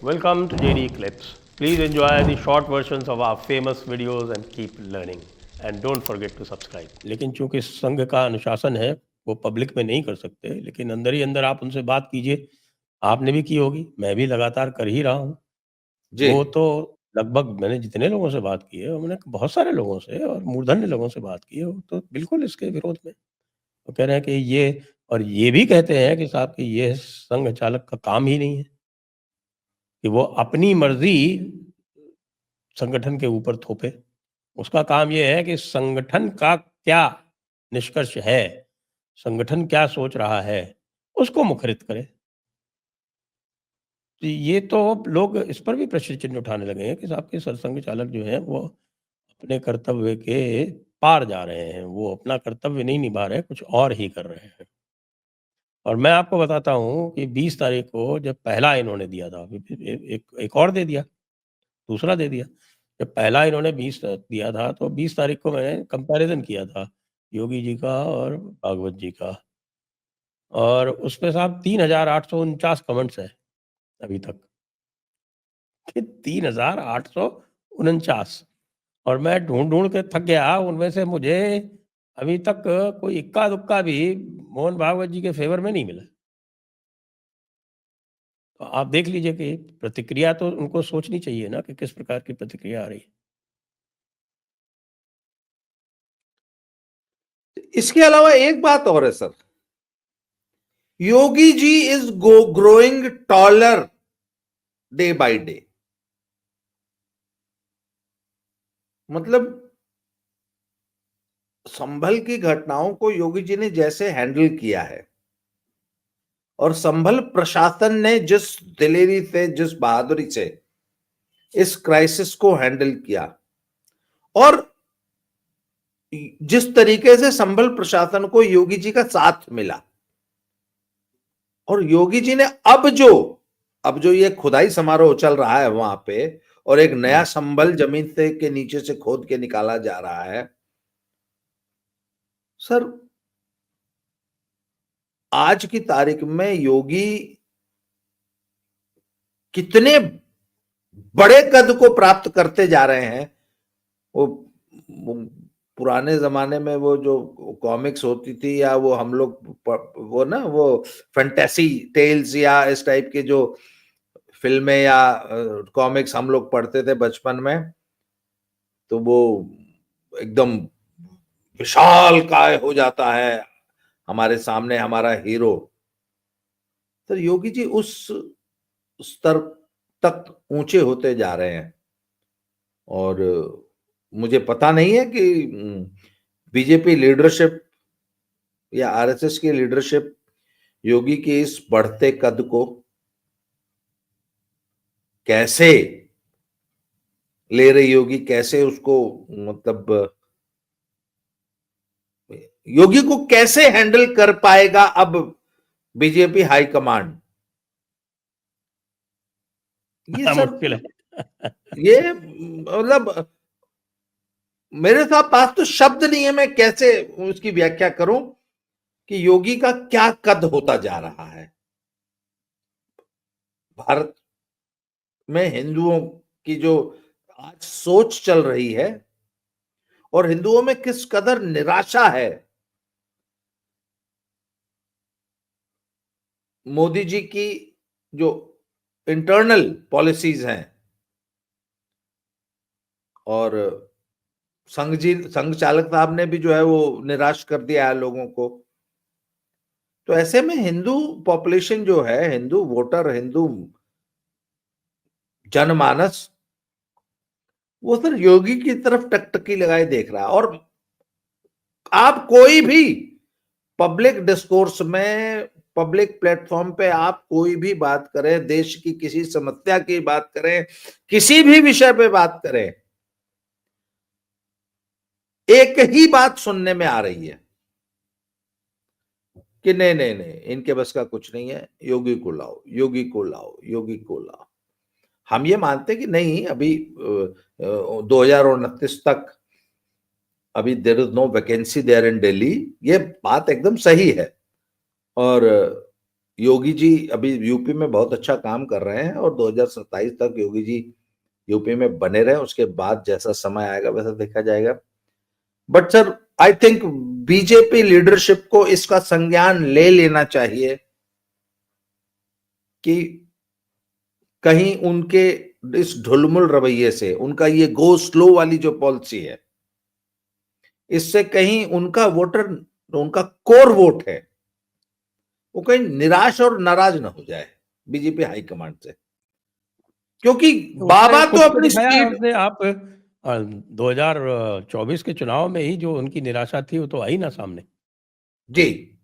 Welcome to JD Clips. Please enjoy the short versions of our famous videos and keep learning. And don't forget to subscribe. लेकिन चूंकि संघ का अनुशासन है, वो पब्लिक में नहीं कर सकते, लेकिन अंदर ही अंदर आप उनसे बात कीजिए। आपने भी की होगी, मैं भी लगातार कर ही रहा हूँ। जी। वो तो लगभग मैंने जितने लोगों से बात की है, मैंने बहुत सारे लोगों से और मूर्धन्य लोगों से बात की है, वो तो बिल्कुल इसके विरोध में। वो कह रहे हैं कि ये, और ये भी कहते हैं कि साहब कि ये संघ चालक का काम ही नहीं है कि वो अपनी मर्जी संगठन के ऊपर थोपे। उसका काम ये है कि संगठन का क्या निष्कर्ष है, संगठन क्या सोच रहा है, उसको मुखरित करे। तो ये तो लोग इस पर भी प्रश्न चिन्ह उठाने लगे हैं कि साहब के सरसंघ चालक जो हैं वो अपने कर्तव्य के पार जा रहे हैं, वो अपना कर्तव्य नहीं निभा रहे, कुछ और ही कर रहे हैं। और मैं आपको बताता हूँ कि 20 तारीख को जब पहला इन्होंने दिया था, एक और दे दिया, दूसरा दे दिया। जब पहला इन्होंने 20 दिया था, तो 20 तारीख को मैंने कंपैरिज़न किया था, योगी जी का और भागवत जी का, और उसपे साहब 3849 कमेंट्स हैं अभी तक, कि 3849, और मैं ढूँढ-ढूँढ के थक गया। उनमें से मुझे अभी तक कोई इक्का-दुक्का भी मोहन भागवत जी के फ़ेवर में नहीं मिला। तो आप देख लीजिए कि प्रतिक्रिया तो उनको सोचनी चाहिए ना कि किस प्रकार की प्रतिक्रिया आ रही है। इसके अलावा एक बात और है sir, Yogi ji is growing taller day by day. मतलब संभल की घटनाओं को योगी जी ने जैसे हैंडल किया है और संभल प्रशासन ने जिस दिलेरी से, जिस बहादुरी से इस क्राइसिस को हैंडल किया, और जिस तरीके से संभल प्रशासन को योगी जी का साथ मिला, और योगी जी ने अब जो ये खुदाई समारोह चल रहा है वहां पे, और एक नया संभल जमीन से के नीचे से खोद के निकाला जा रहा है सर। आज की तारीख में योगी कितने बड़े कद को प्राप्त करते जा रहे हैं। वो पुराने जमाने में वो जो कॉमिक्स होती थी, या वो हम लोग वो ना वो फैंटेसी टेल्स या इस टाइप के जो फिल्में या कॉमिक्स हम लोग पढ़ते थे बचपन में, तो वो एकदम विशाल काय हो जाता है हमारे सामने हमारा हीरो। तो योगी जी उस स्तर तक ऊंचे होते जा रहे हैं, और मुझे पता नहीं है कि बीजेपी लीडरशिप या आरएसएस की लीडरशिप योगी के इस बढ़ते कद को कैसे ले रही होगी, कैसे उसको, मतलब योगी को कैसे हैंडल कर पाएगा अब बीजेपी हाईकमांड। ये सर, मुश्किल है। ये मतलब मेरे साथ पास तो शब्द नहीं है, मैं कैसे उसकी व्याख्या करूं कि योगी का क्या कद होता जा रहा है। भारत में हिंदुओं की जो आज सोच चल रही है, और हिंदुओं में किस कदर निराशा है मोदी जी की जो इंटरनल पॉलिसीज हैं, और संघ चालक साहब ने भी जो है वो निराश कर दिया है लोगों को। तो ऐसे में हिंदू पॉपुलेशन जो है, हिंदू वोटर, हिंदू जनमानस, वो सर योगी की तरफ टकटकी लगाए देख रहा है। और आप कोई भी पब्लिक डिस्कोर्स में, पब्लिक प्लेटफॉर्म पे आप कोई भी बात करें, देश की किसी समस्या की बात करें, किसी भी विषय पे बात करें, एक ही बात सुनने में आ रही है कि नहीं नहीं नहीं, इनके बस का कुछ नहीं है, योगी को लाओ, योगी को लाओ, योगी को लाओ। हम ये मानते कि नहीं, अभी 2029 तक अभी there is no vacancy there in Delhi, ये बात एकदम सही है। और योगी जी अभी यूपी में बहुत अच्छा काम कर रहे हैं और 2027 तक योगी जी यूपी में बने रहे, उसके बाद जैसा समय आएगा वैसा देखा जाएगा। But sir, I think BJP leadership को इसका संज्ञान ले लेना चाहिए कि कहीं उनके इस ढुलमुल रवैये से, उनका ये गो स्लो वाली जो पॉलिसी है, इससे कहीं उनका वोटर, उनका कोर वोट है, वो कहीं निराश और नाराज ना हो जाए बीजेपी हाईकमांड से, क्योंकि तो उसने बाबा कुछ तो तो अपनी दिखाया है स्पीड। उसने। आप 2024 के चुनाव में ही जो उनकी निराशा थी वो तो आई ना सामने। जी